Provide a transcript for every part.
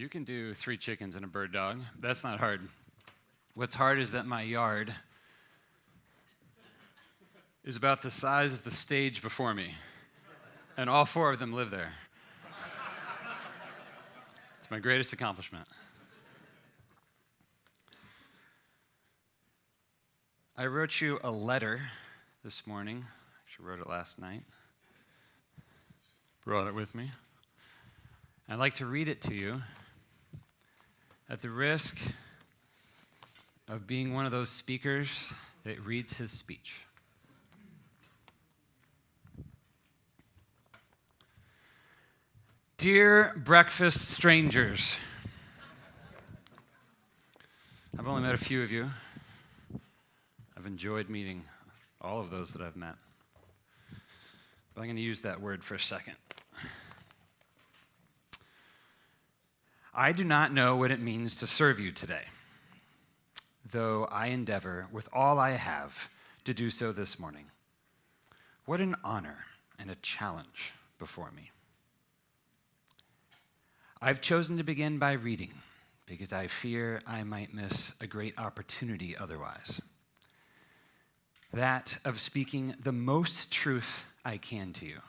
You can do 3 chickens and a bird dog. That's not hard. What's hard is that my yard is about the size of the stage before me, and all 4 of them live there. It's my greatest accomplishment. I wrote you a letter this morning. Actually wrote it last night. Brought it with me. I'd like to read it to you at the risk of being one of those speakers that reads his speech. Dear breakfast strangers, I've only met a few of you. I've enjoyed meeting all of those that I've met. But I'm going to use that word for a second. I do not know what it means to serve you today, though I endeavor with all I have to do so this morning. What an honor and a challenge before me. I've chosen to begin by reading because I fear I might miss a great opportunity otherwise. That of speaking the most truth I can to you,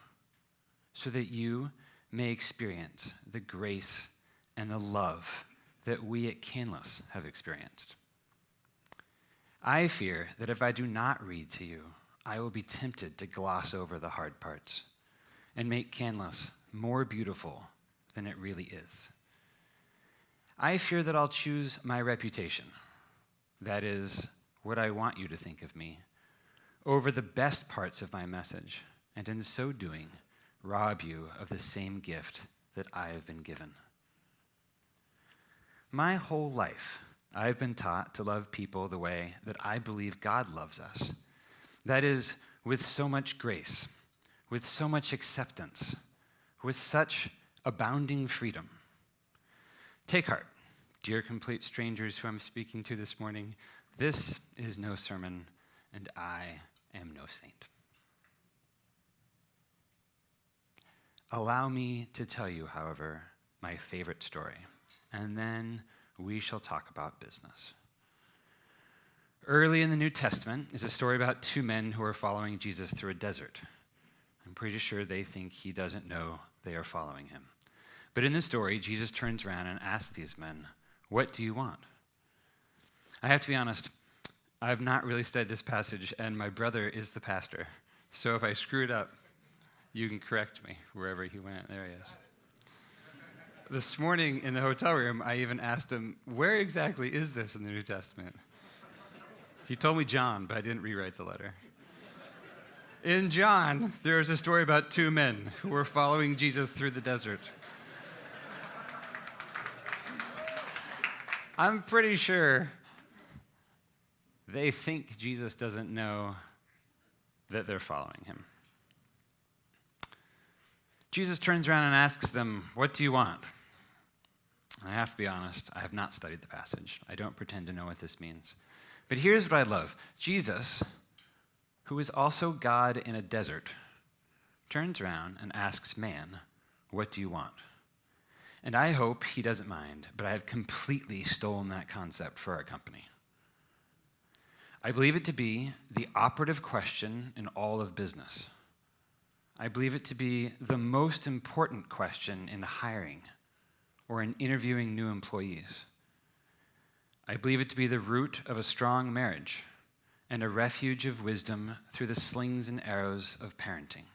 so that you may experience the grace and the love that we at Canlis have experienced. I fear that if I do not read to you, I will be tempted to gloss over the hard parts and make Canlis more beautiful than it really is. I fear that I'll choose my reputation, that is, what I want you to think of me, over the best parts of my message, and in so doing, rob you of the same gift that I have been given. My whole life, I've been taught to love people the way that I believe God loves us. That is, with so much grace, with so much acceptance, with such abounding freedom. Take heart, dear complete strangers who I'm speaking to this morning. This is no sermon, and I am no saint. Allow me to tell you, however, my favorite story, and then we shall talk about business. Early in the New Testament is a story about 2 men who are following Jesus through a desert. I'm pretty sure they think he doesn't know they are following him. But in the story, Jesus turns around and asks these men, "What do you want?" I have to be honest, I've not really studied this passage, and my brother is the pastor. So if I screw it up, you can correct me wherever he went. There he is. This morning in the hotel room, I even asked him, where exactly is this in the New Testament? He told me John, but I didn't rewrite the letter. In John, there is a story about 2 men who were following Jesus through the desert. I'm pretty sure they think Jesus doesn't know that they're following him. Jesus turns around and asks them, "What do you want?" I have to be honest, I have not studied the passage. I don't pretend to know what this means. But here's what I love. Jesus, who is also God in a desert, turns around and asks man, "What do you want?" And I hope he doesn't mind, but I have completely stolen that concept for our company. I believe it to be the operative question in all of business. I believe it to be the most important question in hiring or in interviewing new employees. I believe it to be the root of a strong marriage and a refuge of wisdom through the slings and arrows of parenting.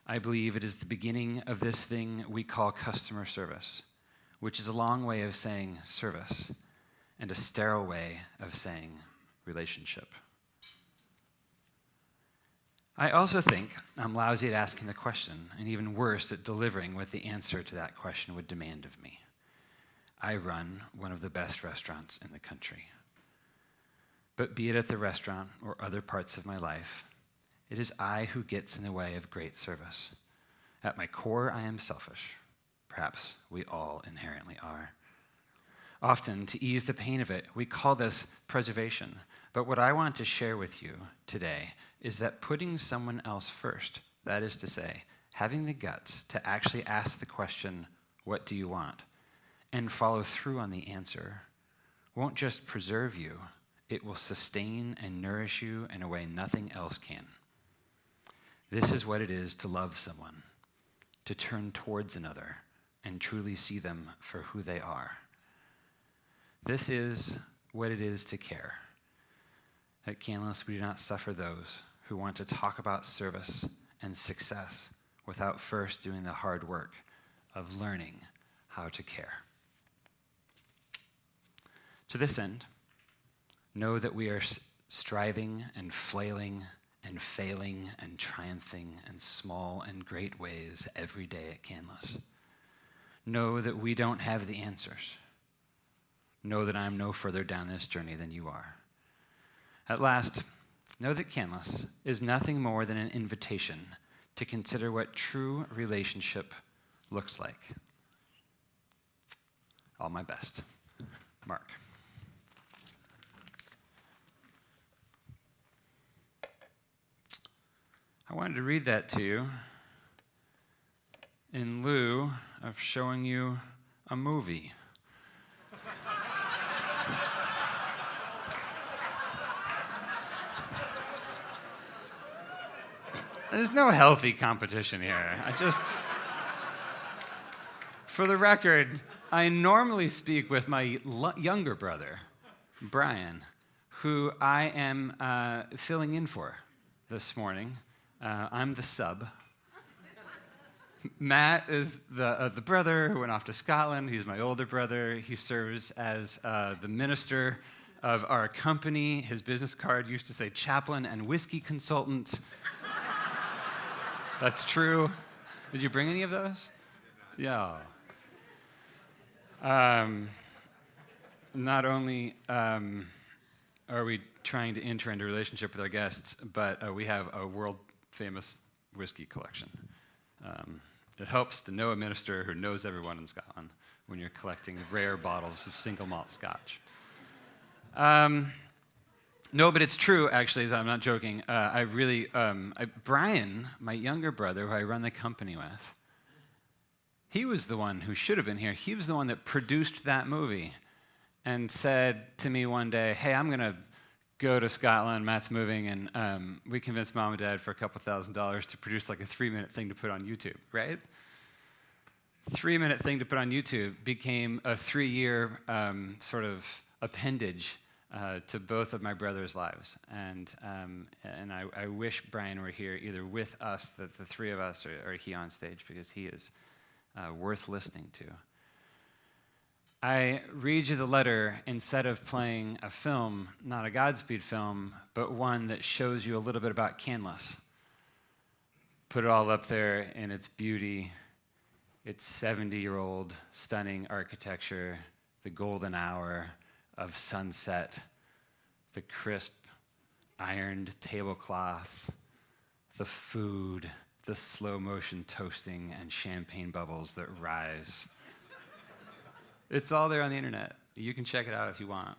I believe it is the beginning of this thing we call customer service, which is a long way of saying service and a sterile way of saying relationship. I also think I'm lousy at asking the question, and even worse at delivering what the answer to that question would demand of me. I run one of the best restaurants in the country. But be it at the restaurant or other parts of my life, it is I who gets in the way of great service. At my core, I am selfish. Perhaps we all inherently are. Often, to ease the pain of it, we call this preservation. But what I want to share with you today is that putting someone else first, that is to say, having the guts to actually ask the question, "What do you want?" and follow through on the answer won't just preserve you, it will sustain and nourish you in a way nothing else can. This is what it is to love someone, to turn towards another and truly see them for who they are. This is what it is to care. At Canlis, we do not suffer those who want to talk about service and success without first doing the hard work of learning how to care. To this end, know that we are striving and flailing and failing and triumphing in small and great ways every day at Canlis. Know that we don't have the answers. Know that I'm no further down this journey than you are. At last, know that Canlis is nothing more than an invitation to consider what true relationship looks like. All my best. Mark. I wanted to read that to you in lieu of showing you a movie. There's no healthy competition here. For the record, I normally speak with my younger brother, Brian, who I am filling in for this morning. I'm the sub. Matt is the brother who went off to Scotland. He's my older brother. He serves as the minister of our company. His business card used to say chaplain and whiskey consultant. That's true. Did you bring any of those? Yeah. Not only are we trying to enter into a relationship with our guests, but we have a world-famous whiskey collection. It helps to know a minister who knows everyone in Scotland when you're collecting rare bottles of single malt scotch. No, but it's true, actually, I'm not joking. Brian, my younger brother, who I run the company with, he was the one who should have been here. He was the one that produced that movie and said to me one day, hey, I'm going to go to Scotland, Matt's moving, and we convinced Mom and Dad for a couple $1,000s to produce like a 3-minute thing to put on YouTube, right? 3-minute thing to put on YouTube became a 3-year sort of appendage to both of my brother's lives. And I wish Brian were here either with us, the three of us, or he on stage, because he is worth listening to. I read you the letter instead of playing a film, not a Godspeed film, but one that shows you a little bit about Canlis. Put it all up there in its beauty, its 70-year-old stunning architecture, the golden hour of sunset, the crisp ironed tablecloths, the food, the slow motion toasting and champagne bubbles that rise. It's all there on the internet. You can check it out if you want.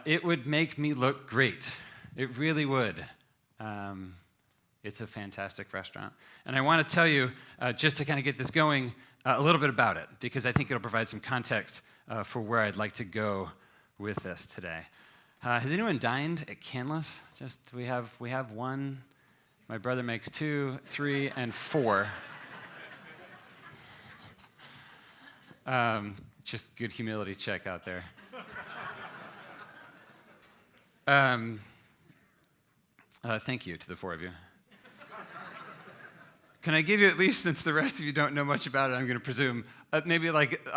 It would make me look great. It really would. It's a fantastic restaurant. And I want to tell you, just to kind of get this going, a little bit about it, because I think it'll provide some context for where I'd like to go with this today. Has anyone dined at Canlis? We have one. My brother makes 2, 3, and 4. Just good humility check out there. Thank you to the 4 of you. Can I give you, at least since the rest of you don't know much about it, I'm going to presume, maybe like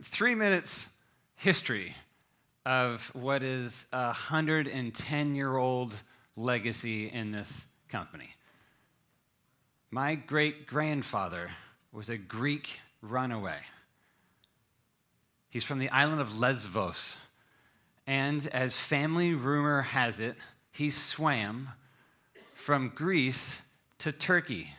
3 minutes history of what is a 110-year-old legacy in this company. My great-grandfather was a Greek runaway. He's from the island of Lesbos. And as family rumor has it, he swam from Greece to Turkey.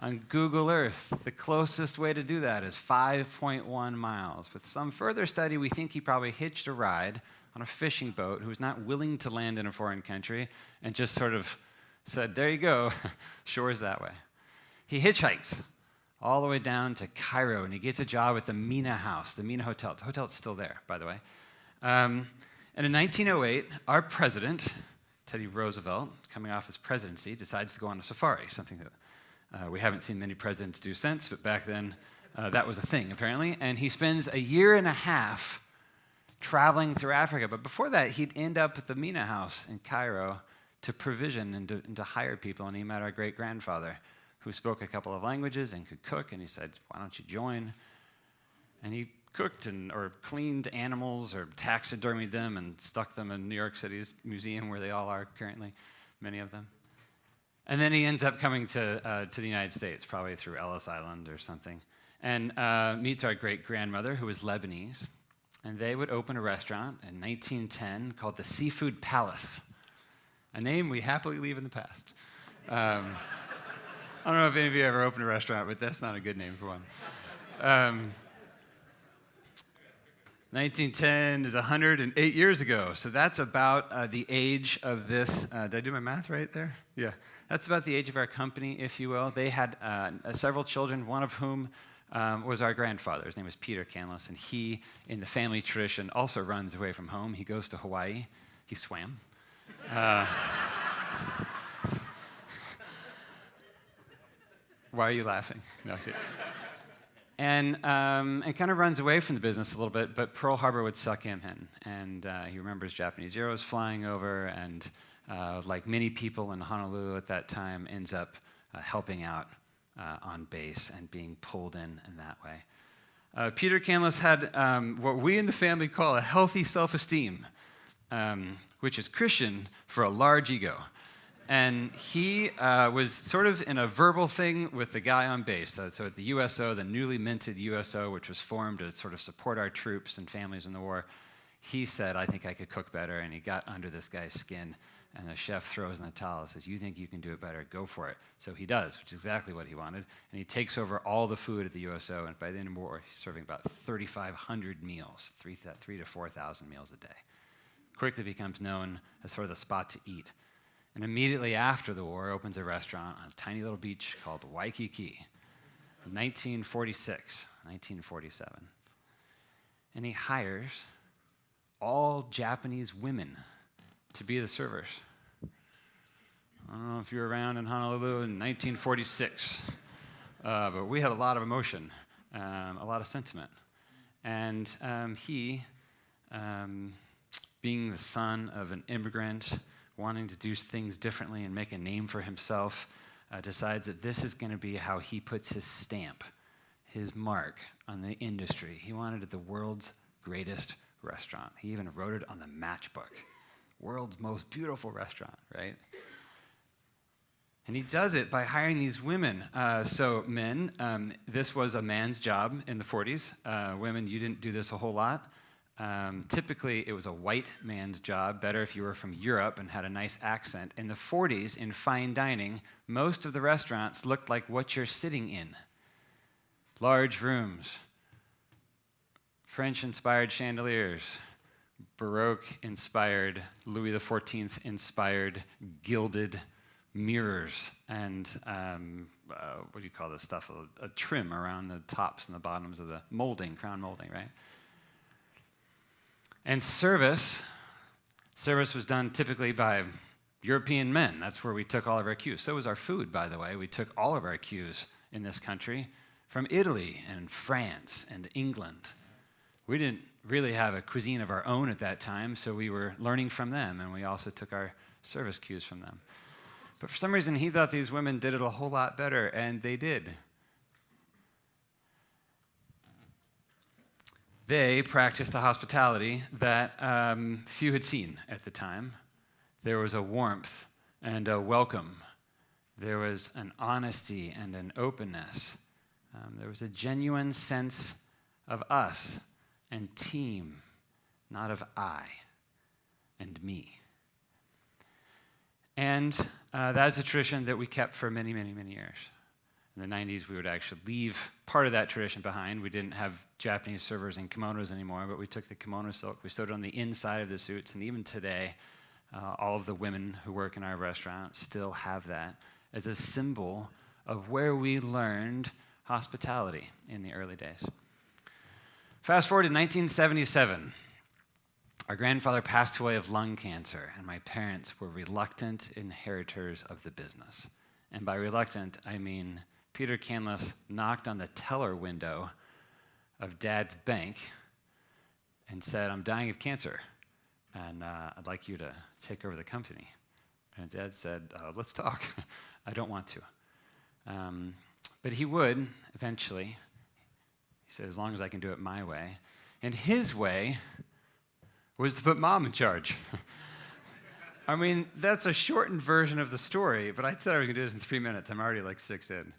On Google Earth, the closest way to do that is 5.1 miles. With some further study, we think he probably hitched a ride on a fishing boat who was not willing to land in a foreign country and just sort of said, there you go, shore's that way. He hitchhikes all the way down to Cairo, and he gets a job at the Mina House, the Mina Hotel. The hotel's still there, by the way. And in 1908, our president, Teddy Roosevelt, coming off his presidency, decides to go on a safari, something that we haven't seen many presidents do since, but back then that was a thing, apparently. And he spends a year and a half traveling through Africa. But before that, he'd end up at the Mina House in Cairo to provision and to hire people. And he met our great-grandfather, who spoke a couple of languages and could cook. And he said, why don't you join? And he cooked or cleaned animals or taxidermied them and stuck them in New York City's museum, where they all are currently, many of them. And then he ends up coming to the United States, probably through Ellis Island or something, and meets our great-grandmother, who was Lebanese. And they would open a restaurant in 1910 called the Seafood Palace, a name we happily leave in the past. I don't know if any of you ever opened a restaurant, but that's not a good name for one. 1910 is 108 years ago, so that's about the age of this. Did I do my math right there? Yeah. That's about the age of our company, if you will. They had several children, one of whom was our grandfather. His name was Peter Canlis, and he, in the family tradition, also runs away from home. He goes to Hawaii. He swam. Why are you laughing? No, and kind of runs away from the business a little bit, but Pearl Harbor would suck him in. And he remembers Japanese Zeros flying over, and like many people in Honolulu at that time, ends up helping out on base and being pulled in that way. Peter Canlis had what we in the family call a healthy self-esteem, which is Christian for a large ego. And he was sort of in a verbal thing with the guy on base. So at the USO, the newly minted USO, which was formed to sort of support our troops and families in the war, he said, I think I could cook better, and he got under this guy's skin. And the chef throws in the towel and says, you think you can do it better, go for it. So he does, which is exactly what he wanted. And he takes over all the food at the USO, and by the end of the war, he's serving about 3,500 meals, 3,000 to 4,000 meals a day. Quickly becomes known as sort of the spot to eat. And immediately after the war, opens a restaurant on a tiny little beach called Waikiki, 1946, 1947. And he hires all Japanese women to be the servers. I don't know if you were around in Honolulu in 1946, but we had a lot of emotion, a lot of sentiment. And he, being the son of an immigrant, wanting to do things differently and make a name for himself, decides that this is going to be how he puts his stamp, his mark on the industry. He wanted it the world's greatest restaurant. He even wrote it on the matchbook. World's most beautiful restaurant, right? And he does it by hiring these women. So men, this was a man's job in the 40s. Women, you didn't do this a whole lot. Typically, it was a white man's job, better if you were from Europe and had a nice accent. In the 40s, in fine dining, most of the restaurants looked like what you're sitting in. Large rooms, French-inspired chandeliers, Baroque-inspired, Louis XIV-inspired, gilded mirrors, and what do you call this stuff? A trim around the tops and the bottoms of the molding, crown molding, right? And service was done typically by European men. That's where we took all of our cues. So was our food, by the way. We took all of our cues in this country from Italy and France and England. We didn't really have a cuisine of our own at that time, so we were learning from them, and we also took our service cues from them. But for some reason, he thought these women did it a whole lot better, and they did. They practiced a hospitality that few had seen at the time. There was a warmth and a welcome. There was an honesty and an openness. There was a genuine sense of us and team, not of I and me. And that's a tradition that we kept for many, many, many years. In the 90s, we would actually leave part of that tradition behind. We didn't have Japanese servers in kimonos anymore, but we took the kimono silk, we sewed it on the inside of the suits, and even today, all of the women who work in our restaurant still have that as a symbol of where we learned hospitality in the early days. Fast forward to 1977. Our grandfather passed away of lung cancer, and my parents were reluctant inheritors of the business. And by reluctant, I mean Peter Canlis knocked on the teller window of Dad's bank and said, "I'm dying of cancer, and I'd like you to take over the company." And Dad said, "Let's talk." I don't want to. But he would eventually. He said, as long as I can do it my way. And his way was to put Mom in charge. I mean, that's a shortened version of the story, but I said I was going to do this in 3 minutes. I'm already like 6 in.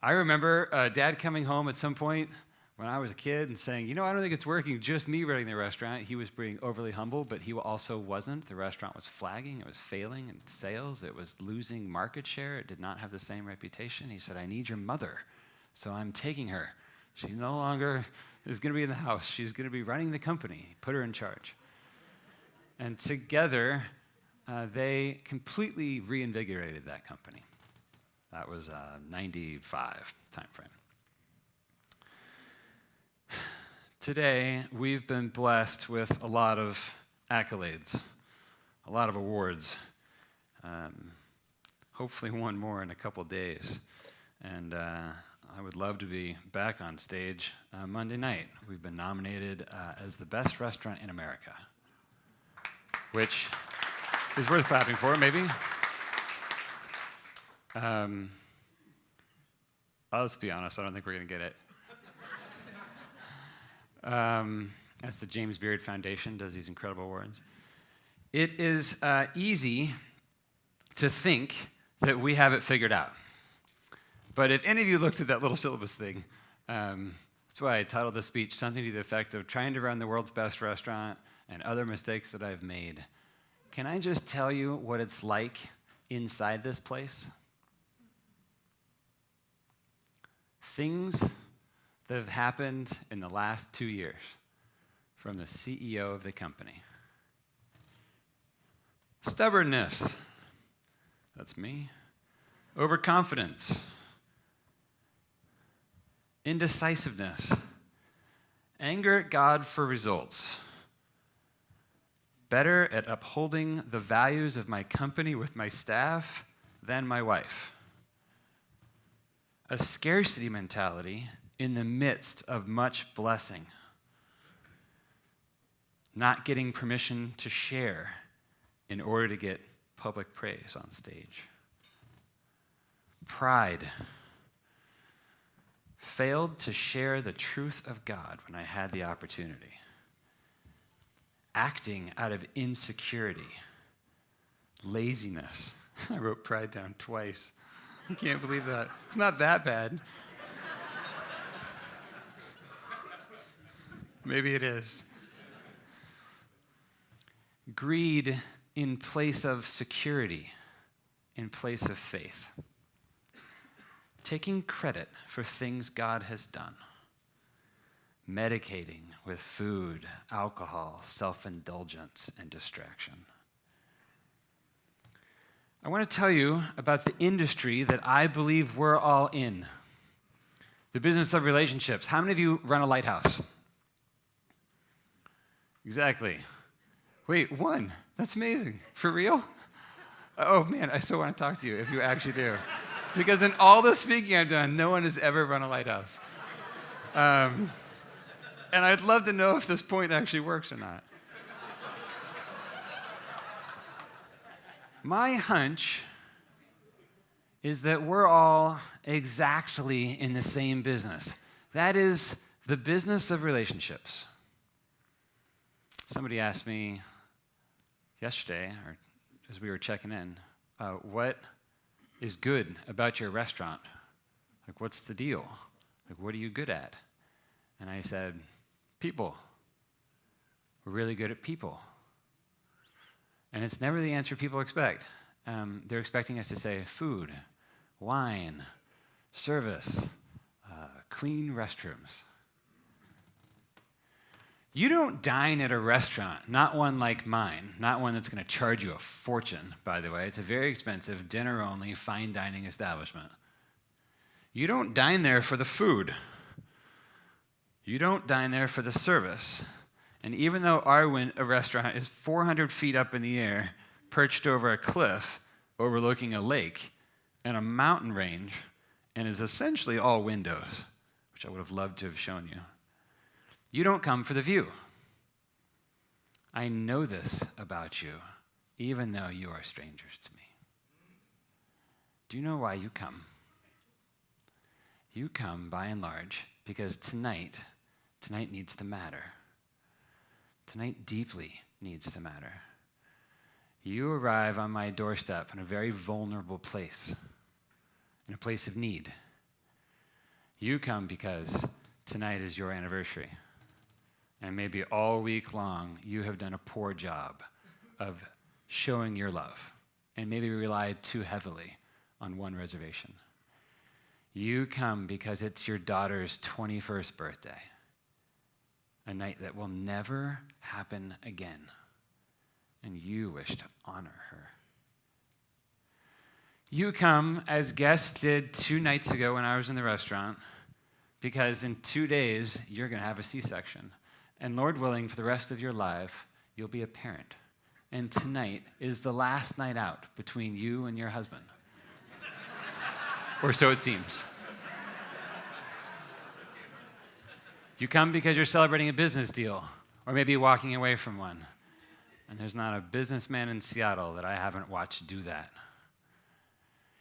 I remember Dad coming home at some point when I was a kid and saying, I don't think it's working, just me running the restaurant. He was being overly humble, but he also wasn't. The restaurant was flagging. It was failing in sales. It was losing market share. It did not have the same reputation. He said, "I need your mother, so I'm taking her. She no longer is going to be in the house. She's going to be running the company. Put her in charge." And together, they completely reinvigorated that company. That was 95 timeframe. Today, we've been blessed with a lot of accolades, a lot of awards, hopefully one more in a couple days. And I would love to be back on stage Monday night. We've been nominated as the best restaurant in America, which is worth clapping for, maybe. Let's be honest, I don't think we're going to get it. That's the James Beard Foundation, does these incredible awards. It is easy to think that we have it figured out. But if any of you looked at that little syllabus thing, that's why I titled the speech something to the effect of "Trying to run the world's best restaurant and other mistakes that I've made." Can I just tell you what it's like inside this place? Things that have happened in the last 2 years from the CEO of the company. Stubbornness. That's me. Overconfidence. Indecisiveness. Anger at God for results. Better at upholding the values of my company with my staff than my wife. A scarcity mentality in the midst of much blessing. Not getting permission to share in order to get public praise on stage. Pride. Failed to share the truth of God when I had the opportunity. Acting out of insecurity. Laziness. I wrote pride down twice. I can't believe that. It's not that bad. Maybe it is. Greed in place of security, in place of faith. Taking credit for things God has done. Medicating with food, alcohol, self-indulgence, and distraction. I want to tell you about the industry that I believe we're all in. The business of relationships. How many of you run a lighthouse? Exactly. Wait, one. That's amazing. For real? Oh man, I so want to talk to you if you actually do. Because in all the speaking I've done, no one has ever run a lighthouse. And I'd love to know if this point actually works or not. My hunch is that we're all exactly in the same business. That is the business of relationships. Somebody asked me yesterday, or as we were checking in, what is good about your restaurant? Like, what's the deal? Like, what are you good at? And I said, people. We're really good at people. And it's never the answer people expect. They're expecting us to say food, wine, service, clean restrooms. You don't dine at a restaurant, not one like mine, not one that's going to charge you a fortune, by the way. It's a very expensive, dinner-only, fine dining establishment. You don't dine there for the food. You don't dine there for the service. And even though our restaurant is 400 feet up in the air, perched over a cliff, overlooking a lake and a mountain range, and is essentially all windows, which I would have loved to have shown you, you don't come for the view. I know this about you, even though you are strangers to me. Do you know why you come? You come, by and large, because tonight needs to matter. Tonight deeply needs to matter. You arrive on my doorstep in a very vulnerable place, in a place of need. You come because tonight is your anniversary. And maybe all week long, you have done a poor job of showing your love and maybe relied too heavily on one reservation. You come because it's your daughter's 21st birthday, a night that will never happen again, and you wish to honor her. You come, as guests did 2 nights ago when I was in the restaurant, because in 2 days, you're going to have a C-section. And Lord willing, for the rest of your life, you'll be a parent. And tonight is the last night out between you and your husband. Or so it seems. You come because you're celebrating a business deal, or maybe walking away from one. And there's not a businessman in Seattle that I haven't watched do that.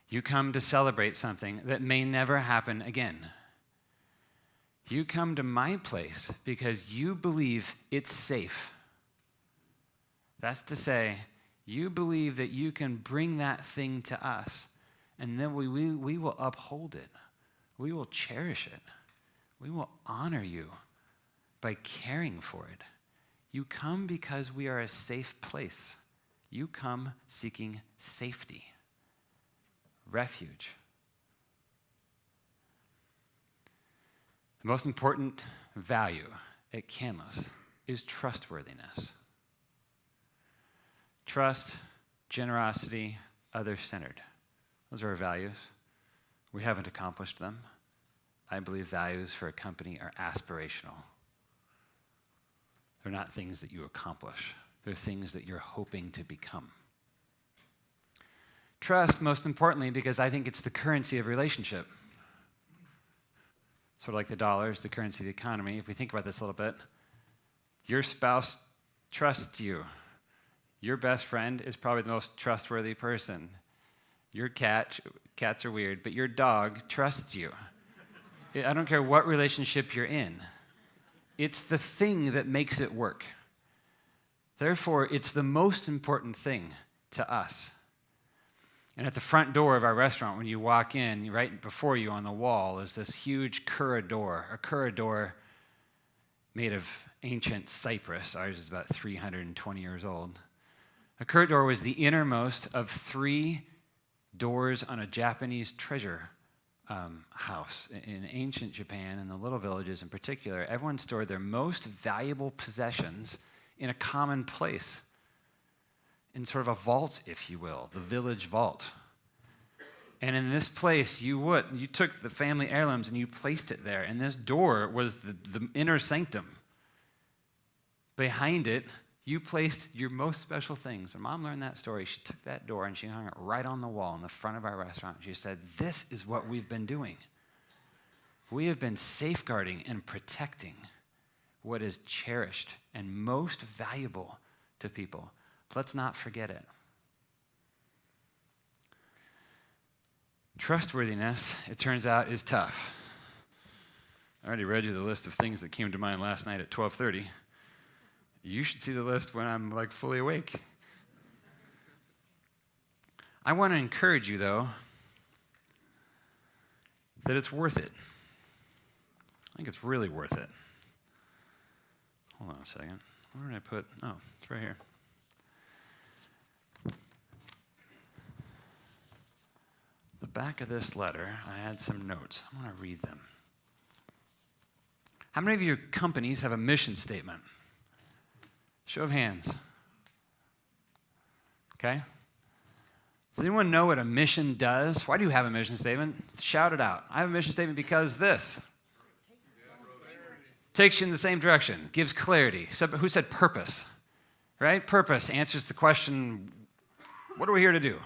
You come to celebrate something that may never happen again. You come to my place because you believe it's safe. That's to say, you believe that you can bring that thing to us, and then we will uphold it. We will cherish it. We will honor you by caring for it. You come because we are a safe place. You come seeking safety, refuge. The most important value at Canlis is trustworthiness. Trust, generosity, other-centered. Those are our values. We haven't accomplished them. I believe values for a company are aspirational. They're not things that you accomplish. They're things that you're hoping to become. Trust, most importantly, because I think it's the currency of relationship. Sort of like the dollar is the currency of the economy. If we think about this a little bit, your spouse trusts you. Your best friend is probably the most trustworthy person. Your cats are weird, but your dog trusts you. I don't care what relationship you're in. It's the thing that makes it work. Therefore, it's the most important thing to us. And at the front door of our restaurant, when you walk in, right before you on the wall is this huge corridor, a corridor made of ancient cypress. Ours is about 320 years old. A corridor was the innermost of 3 doors on a Japanese treasure house. In ancient Japan, in the little villages in particular, everyone stored their most valuable possessions in a common place, in sort of a vault, if you will, the village vault. And in this place, you took the family heirlooms and you placed it there. And this door was the inner sanctum. Behind it, you placed your most special things. When Mom learned that story, she took that door and she hung it right on the wall in the front of our restaurant. She said, "This is what we've been doing. We have been safeguarding and protecting what is cherished and most valuable to people. Let's not forget it." Trustworthiness, it turns out, is tough. I already read you the list of things that came to mind last night at 12:30. You should see the list when I'm fully awake. I want to encourage you, though, that it's worth it. I think it's really worth it. Hold on a second. Where did I put? Oh, it's right here. The back of this letter, I had some notes. I'm going to read them. How many of your companies have a mission statement? Show of hands. Okay? Does anyone know what a mission does? Why do you have a mission statement? Shout it out. I have a mission statement because this. Takes you in the same direction, gives clarity. So, who said purpose? Right? Purpose answers the question, what are we here to do?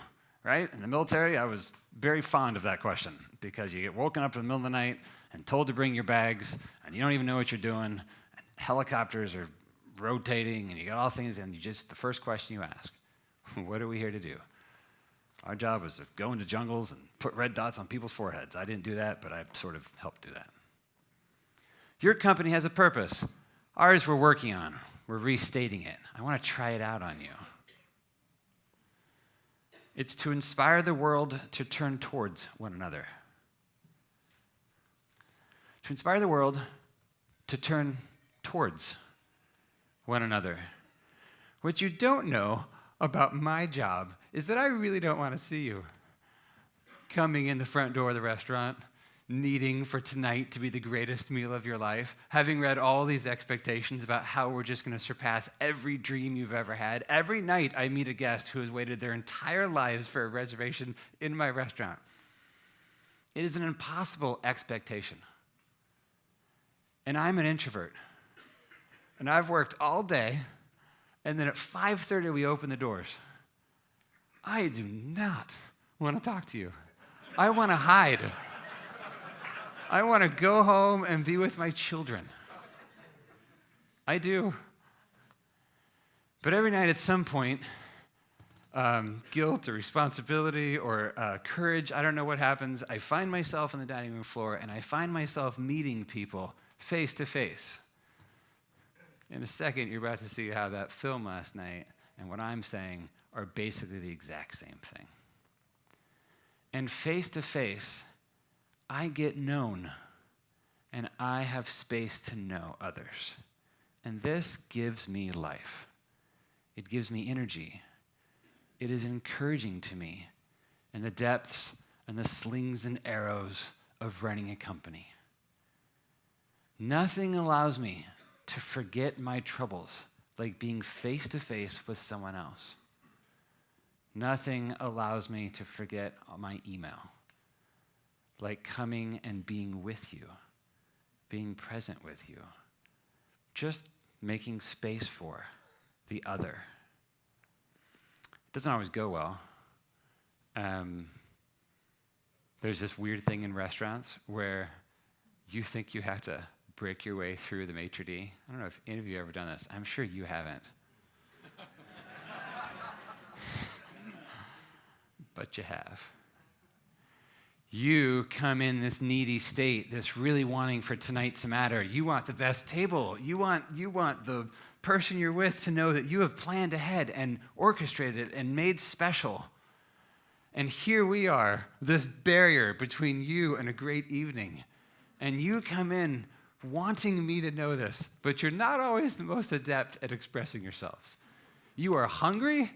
Right? In the military, I was very fond of that question because you get woken up in the middle of the night and told to bring your bags, and you don't even know what you're doing. And helicopters are rotating, and you got all things, and the first question you ask, what are we here to do? Our job was to go into jungles and put red dots on people's foreheads. I didn't do that, but I sort of helped do that. Your company has a purpose. Ours we're working on. We're restating it. I want to try it out on you. It's to inspire the world to turn towards one another. To inspire the world to turn towards one another. What you don't know about my job is that I really don't want to see you coming in the front door of the restaurant, needing for tonight to be the greatest meal of your life, having read all these expectations about how we're just going to surpass every dream you've ever had. Every night I meet a guest who has waited their entire lives for a reservation in my restaurant. It is an impossible expectation. And I'm an introvert. And I've worked all day, and then at 5:30 we open the doors. I do not want to talk to you. I want to hide. I want to go home and be with my children. I do. But every night at some point, guilt or responsibility or courage, I don't know what happens, I find myself on the dining room floor and I find myself meeting people face to face. In a second, you're about to see how that film last night and what I'm saying are basically the exact same thing. And face to face, I get known, and I have space to know others. And this gives me life. It gives me energy. It is encouraging to me in the depths and the slings and arrows of running a company. Nothing allows me to forget my troubles like being face to face with someone else. Nothing allows me to forget my email like coming and being with you, being present with you, just making space for the other. It doesn't always go well. There's this weird thing in restaurants where you think you have to break your way through the maitre d'. I don't know if any of you have ever done this. I'm sure you haven't. But you have. You come in this needy state, this really wanting for tonight to matter. You want the best table. You want the person you're with to know that you have planned ahead and orchestrated it and made special. And here we are, this barrier between you and a great evening. And you come in wanting me to know this, but you're not always the most adept at expressing yourselves. You are hungry,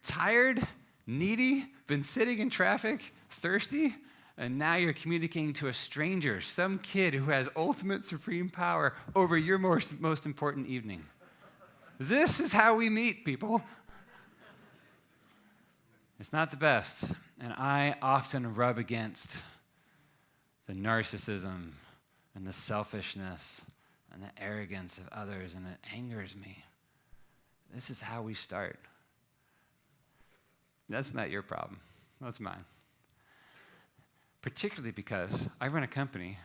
tired, needy, been sitting in traffic, thirsty, and now you're communicating to a stranger, some kid who has ultimate supreme power over your most important evening. This is how we meet, people. It's not the best, and I often rub against the narcissism and the selfishness and the arrogance of others, and it angers me. This is how we start. That's not your problem. That's mine. Particularly because I run a company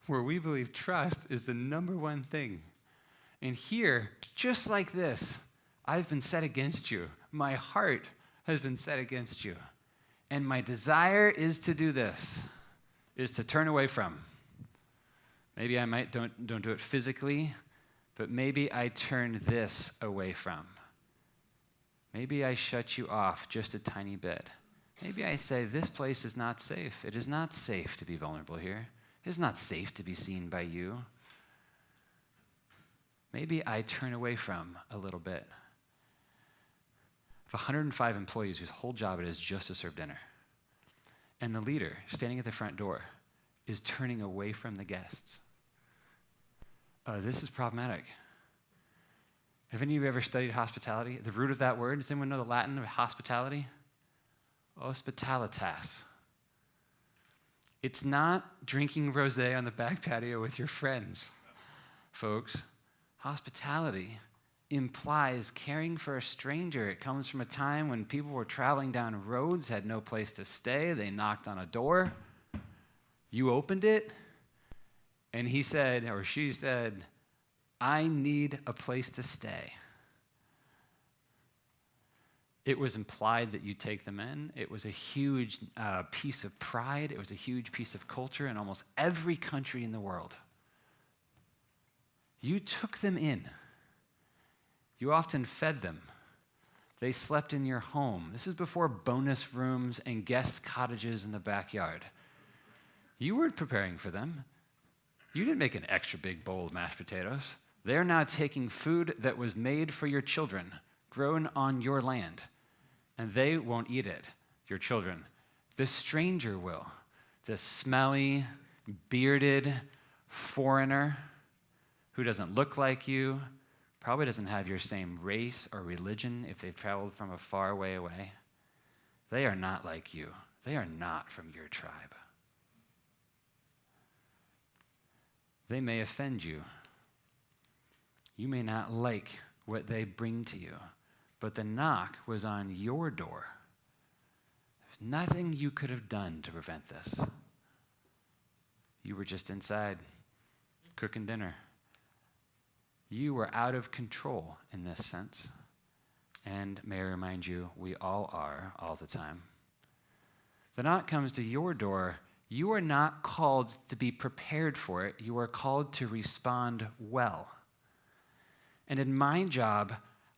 where we believe trust is the number one thing. And here, just like this, I've been set against you. My heart has been set against you. And my desire is to do this, is to turn away from. Maybe I might don't do it physically, but maybe I turn this away from. Maybe I shut you off just a tiny bit. Maybe I say, this place is not safe. It is not safe to be vulnerable here. It is not safe to be seen by you. Maybe I turn away from a little bit. I have 105 employees whose whole job it is just to serve dinner. And the leader, standing at the front door, is turning away from the guests. This is problematic. Have any of you ever studied hospitality? The root of that word, does anyone know the Latin of hospitality? Hospitalitas. It's not drinking rosé on the back patio with your friends, folks. Hospitality implies caring for a stranger. It comes from a time when people were traveling down roads, had no place to stay. They knocked on a door. You opened it, and he said, or she said, I need a place to stay. It was implied that you take them in. It was a huge piece of pride. It was a huge piece of culture in almost every country in the world. You took them in. You often fed them. They slept in your home. This is before bonus rooms and guest cottages in the backyard. You weren't preparing for them. You didn't make an extra big bowl of mashed potatoes. They're now taking food that was made for your children, grown on your land. And they won't eat it, your children. The stranger will. The smelly, bearded foreigner who doesn't look like you, probably doesn't have your same race or religion if they've traveled from a far way away. They are not like you. They are not from your tribe. They may offend you. You may not like what they bring to you. But the knock was on your door. There's nothing you could have done to prevent this. You were just inside, cooking dinner. You were out of control in this sense. And may I remind you, we all are all the time. The knock comes to your door. You are not called to be prepared for it. You are called to respond well. And in my job,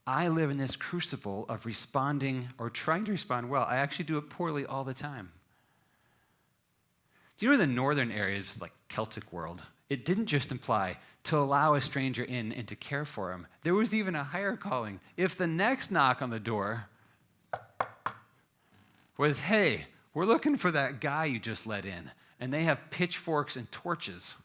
I live in this crucible of responding or trying to respond well. I actually do it poorly all the time. Do you know in the northern areas, like Celtic world, it didn't just imply to allow a stranger in and to care for him. There was even a higher calling. If the next knock on the door was, hey, we're looking for that guy you just let in, and they have pitchforks and torches.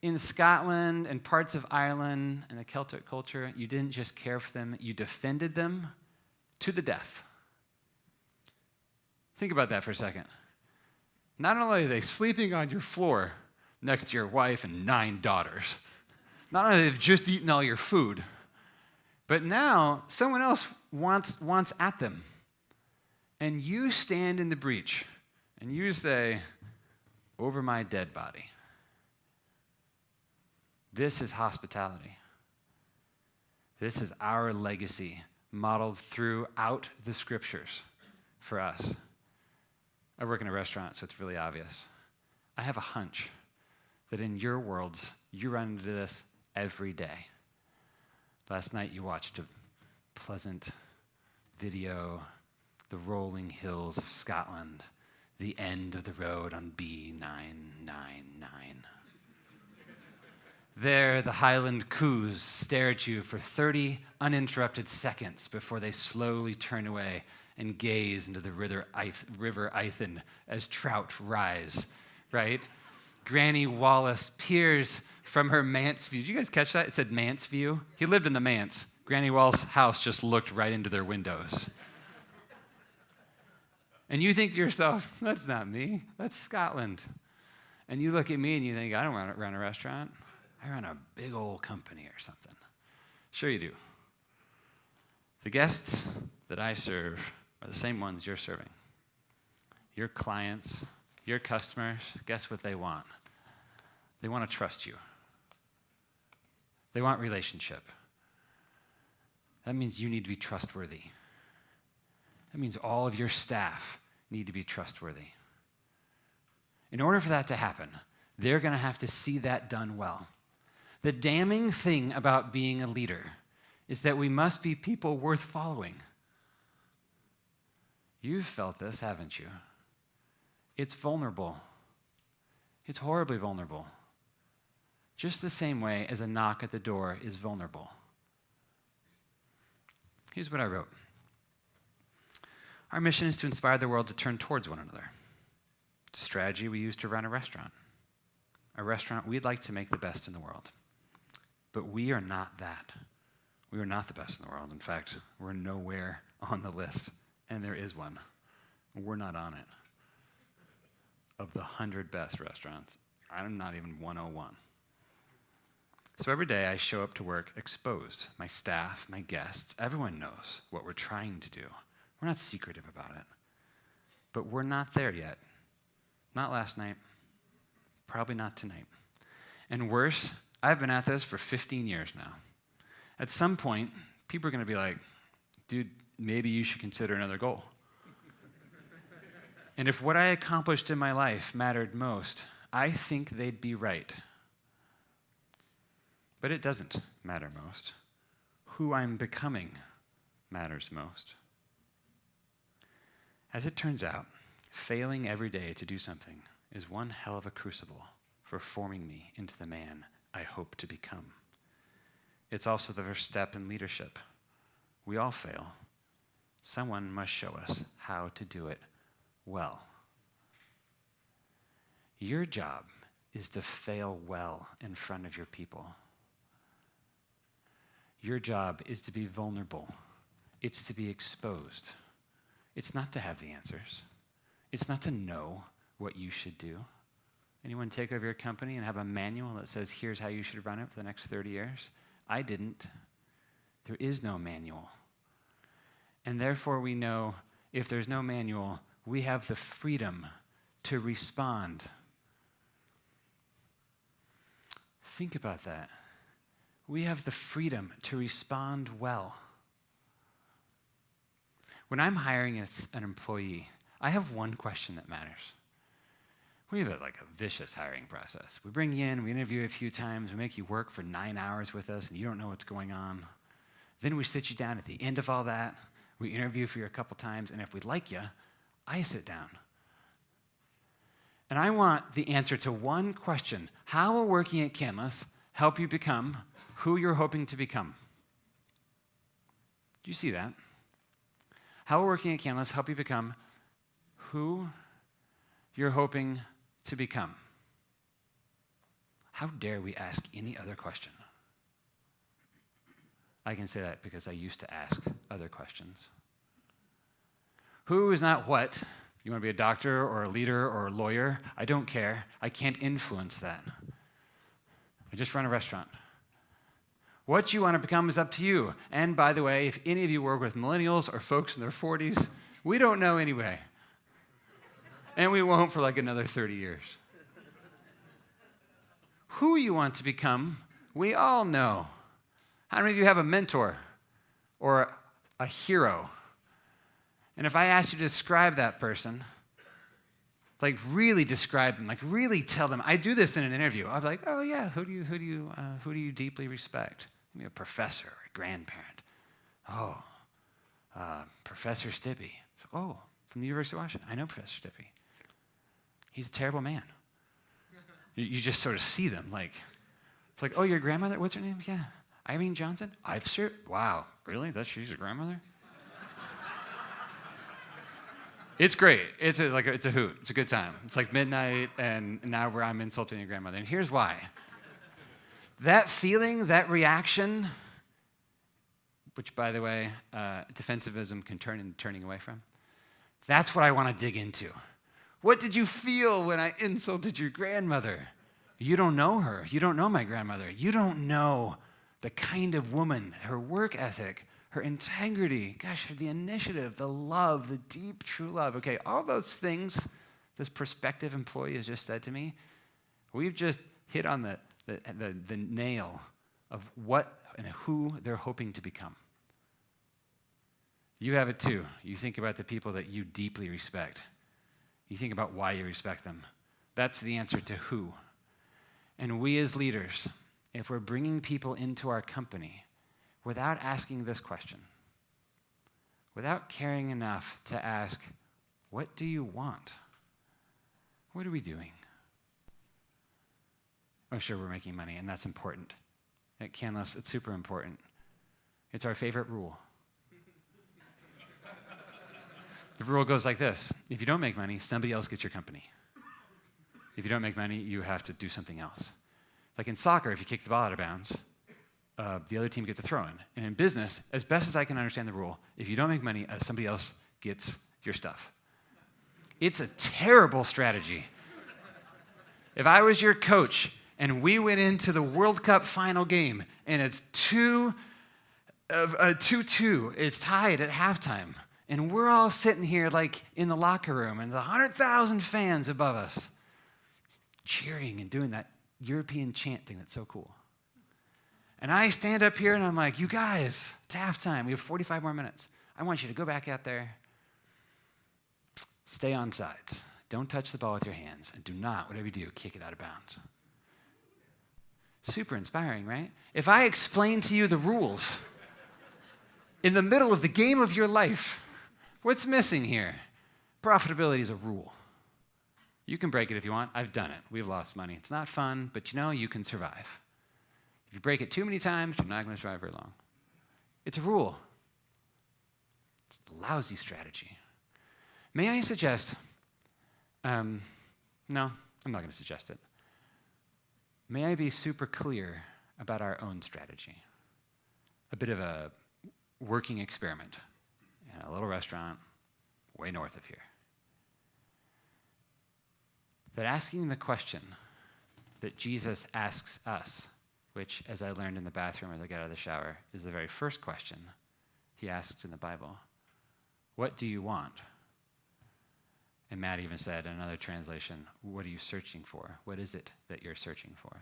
In Scotland and parts of Ireland and the Celtic culture, you didn't just care for them, you defended them to the death. Think about that for a second. Not only are they sleeping on your floor next to your wife and 9 daughters, not only have they just eaten all your food, but now someone else wants at them. And you stand in the breach and you say, over my dead body. This is hospitality. This is our legacy modeled throughout the scriptures for us. I work in a restaurant, so it's really obvious. I have a hunch that in your worlds, you run into this every day. Last night you watched a pleasant video, the rolling hills of Scotland, the end of the road on B999. There, the Highland coos stare at you for 30 uninterrupted seconds before they slowly turn away and gaze into the river Ithen as trout rise, right? Granny Wallace peers from her manse view. Did you guys catch that? It said manse view. He lived in the manse. Granny Wallace's house just looked right into their windows. And you think to yourself, that's not me. That's Scotland. And you look at me and you think, I don't run a restaurant. I run a big old company or something. Sure you do. The guests that I serve are the same ones you're serving. Your clients, your customers, guess what they want? They want to trust you. They want relationship. That means you need to be trustworthy. That means all of your staff need to be trustworthy. In order for that to happen, they're going to have to see that done well. The damning thing about being a leader is that we must be people worth following. You've felt this, haven't you? It's vulnerable. It's horribly vulnerable. Just the same way as a knock at the door is vulnerable. Here's what I wrote. Our mission is to inspire the world to turn towards one another. It's a strategy we use to run a restaurant. A restaurant we'd like to make the best in the world. But we are not that. We are not the best in the world. In fact, we're nowhere on the list and there is one. We're not on it. Of the 100 best restaurants, I'm not even 101. So every day I show up to work exposed. My staff, my guests, everyone knows what we're trying to do. We're not secretive about it. But we're not there yet. Not last night. Probably not tonight. And worse, I've been at this for 15 years now. At some point, people are going to be like, dude, maybe you should consider another goal. And if what I accomplished in my life mattered most, I think they'd be right. But it doesn't matter most. Who I'm becoming matters most. As it turns out, failing every day to do something is one hell of a crucible for forming me into the man I hope to become. It's also the first step in leadership. We all fail. Someone must show us how to do it well. Your job is to fail well in front of your people. Your job is to be vulnerable. It's to be exposed. It's not to have the answers. It's not to know what you should do. Anyone take over your company and have a manual that says, here's how you should run it for the next 30 years? I didn't. There is no manual. And therefore we know if there's no manual, we have the freedom to respond. Think about that. We have the freedom to respond well. When I'm hiring an employee, I have one question that matters. We have a vicious hiring process. We bring you in, we interview you a few times, we make you work for 9 hours with us, and you don't know what's going on. Then we sit you down at the end of all that. We interview for you a couple times, and if we like you, I sit down. And I want the answer to one question. How will working at Canlis help you become who you're hoping to become? Do you see that? How will working at Canlis help you become who you're hoping to become? How dare we ask any other question? I can say that because I used to ask other questions. Who is not what. You want to be a doctor or a leader or a lawyer? I don't care. I can't influence that. I just run a restaurant. What you want to become is up to you. And by the way, if any of you work with millennials or folks in their 40s, we don't know anyway. And we won't for another 30 years. Who you want to become, we all know. How many of you have a mentor or a hero? And if I asked you to describe that person, really describe them, really tell them, I do this in an interview. I'd be like, oh yeah, who do you deeply respect? Maybe a professor, or a grandparent. Oh, Professor Stippy. Oh, from the University of Washington. I know Professor Stippy. He's a terrible man. You just sort of see them it's like, oh, your grandmother? What's her name? Yeah. Irene Johnson? Wow, really? She's your grandmother? It's great. It's a hoot. It's a good time. It's midnight, and now I'm insulting your grandmother. And here's why. That feeling, that reaction, which, by the way, defensivism can turn into turning away from, that's what I want to dig into. What did you feel when I insulted your grandmother? You don't know her. You don't know my grandmother. You don't know the kind of woman, her work ethic, her integrity, the initiative, the love, the deep, true love. Okay, all those things this prospective employee has just said to me, we've just hit on the nail of what and who they're hoping to become. You have it too. You think about the people that you deeply respect. You think about why you respect them. That's the answer to who. And we as leaders, if we're bringing people into our company without asking this question, without caring enough to ask, what do you want? What are we doing? Oh, sure, we're making money, and that's important. At Canlis, it's super important. It's our favorite rule. The rule goes like this. If you don't make money, somebody else gets your company. If you don't make money, you have to do something else. Like in soccer, if you kick the ball out of bounds, the other team gets a throw-in. And in business, as best as I can understand the rule, if you don't make money, somebody else gets your stuff. It's a terrible strategy. If I was your coach and we went into the World Cup final game and it's 2-2, it's tied at halftime, and we're all sitting here like in the locker room and the 100,000 fans above us cheering and doing that European chant thing that's so cool. And I stand up here and I'm like, you guys, it's halftime. We have 45 more minutes. I want you to go back out there, stay on sides. Don't touch the ball with your hands, and do not, whatever you do, kick it out of bounds. Super inspiring, right? If I explain to you the rules in the middle of the game of your life, what's missing here? Profitability is a rule. You can break it if you want. I've done it. We've lost money. It's not fun, but you can survive. If you break it too many times, you're not going to survive very long. It's a rule. It's a lousy strategy. May I suggest, no, I'm not going to suggest it. May I be super clear about our own strategy? A bit of a working experiment in a little restaurant way north of here. That asking the question that Jesus asks us, which, as I learned in the bathroom as I got out of the shower, is the very first question he asks in the Bible. What do you want? And Matt even said in another translation, what are you searching for? What is it that you're searching for?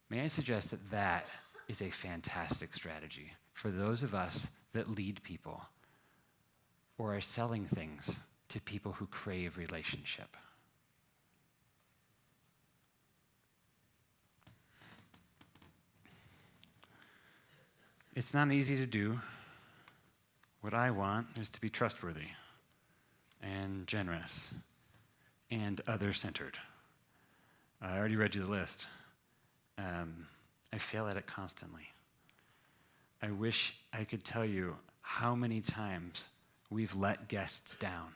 May I suggest that that is a fantastic strategy for those of us that lead people or are selling things to people who crave relationship. It's not easy to do. What I want is to be trustworthy and generous and other-centered. I already read you the list. I fail at it constantly. I wish I could tell you how many times we've let guests down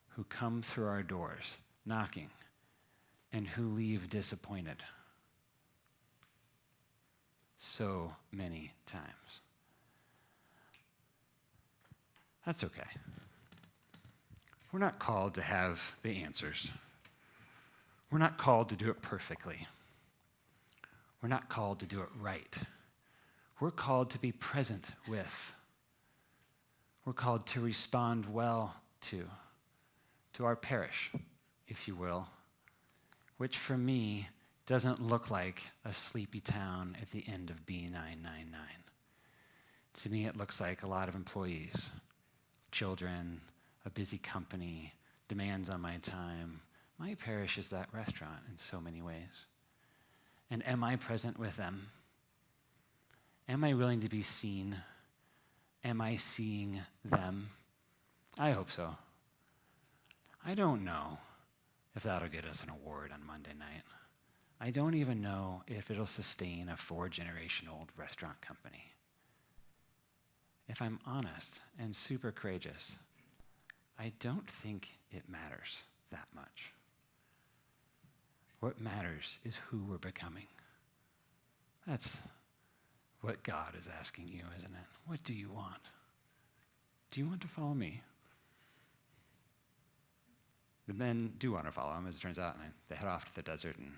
who come through our doors knocking and who leave disappointed. So many times. That's okay. We're not called to have the answers. We're not called to do it perfectly. We're not called to do it right. We're called to be present with. We're called to respond well to our parish, if you will, which for me doesn't look like a sleepy town at the end of B999. To me, it looks like a lot of employees, children, a busy company, demands on my time. My parish is that restaurant in so many ways. And am I present with them? Am I willing to be seen? Am I seeing them? I hope so. I don't know if that'll get us an award on Monday night. I don't even know if it'll sustain a 4-generation-old restaurant company. If I'm honest and super courageous, I don't think it matters that much. What matters is who we're becoming. That's what God is asking you, isn't it? What do you want? Do you want to follow me? The men do want to follow him, as it turns out, and they head off to the desert. And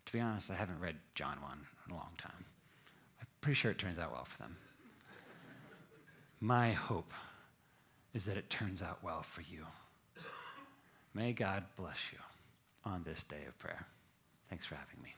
to be honest, I haven't read John 1 in a long time. I'm pretty sure it turns out well for them. My hope is that it turns out well for you. May God bless you on this day of prayer. Thanks for having me.